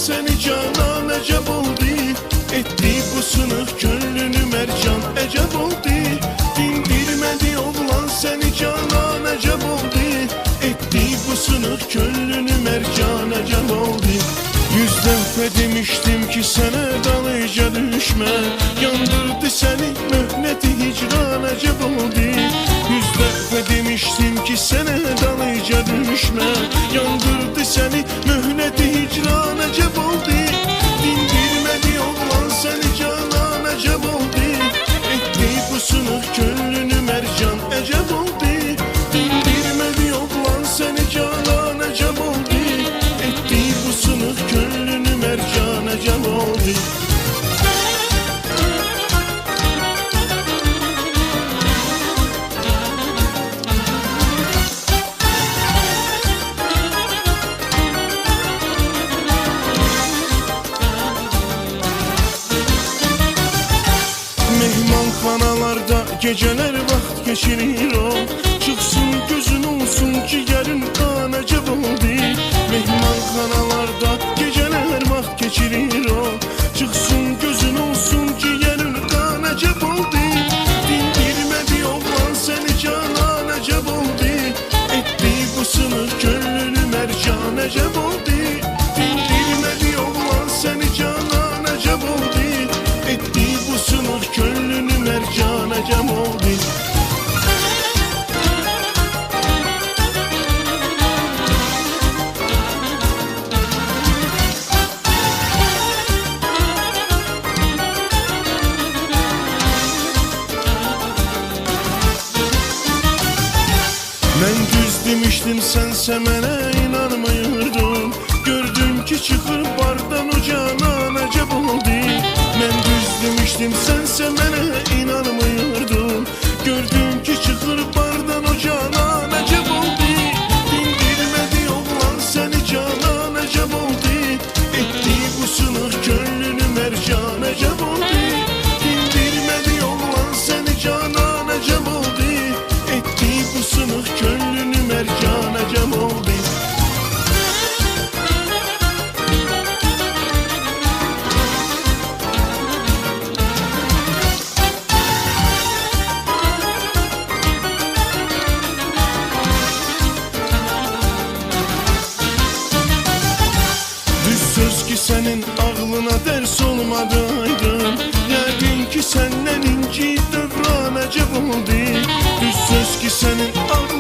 seni canan ecep oldu. Etti bu sınıf gönlünü mercan ecep oldu. Dindirmedi oğlan seni canan ecep oldu. Etti bu sınıf gönlünü mercan ecep oldu. Yüz defa demiştim ki sana dalıca düşme. Yandırdı seni mühneti hicran ecep oldu. Yüz defa demiştim ki sana dalıca düşme. Yandırdı seni mühneti hicran ecep oldu. Dindirmedi oğlan seni canan ecep oldu. Etti bu sınıf gönlünü mercan ecep oldu. Dindirmedi oğlan seni canan ecep oldu. Etti bu sınıf gönlünü mercan ecep oldu. Mehmanxanalarda geceler vaxt geçirir o. Çıksın gözün olsun ki yerin kan ecep oldu. Mehmanxanalarda geceler vaxt geçirir o. Çıksın gözün olsun ki yerin kan ecep oldu. Dindirmedi oğlan seni canan ecep oldu. Etti bu sınıf gönlünü mercan ecep oldu. Dindirmedi oğlan seni canan ecep oldu. Etti bu sınıf gönlünü mercan ecep oldu. Ben düz demiştim sense mənə inanmıyordun. Gördüm ki çıkır bardan o canan ecep oldu. Ben düz demiştim sense mənə inanmıyordun. Gördüm ki çıkır bardan o canan ecep oldu. Dindirmedi oğlan seni canan ecep oldu. Etti bu sınıf gönlünü mercan ecep oldu. Dindirmedi oğlan seni canan ecep oldu. Etti bu sınıf gönlünü mercan ecep oldu. Düz söz ki senin ağlına ders olmadıydım. Yəqin ki senden inci dövran ecep oldu. Düz söz ki senin ağlına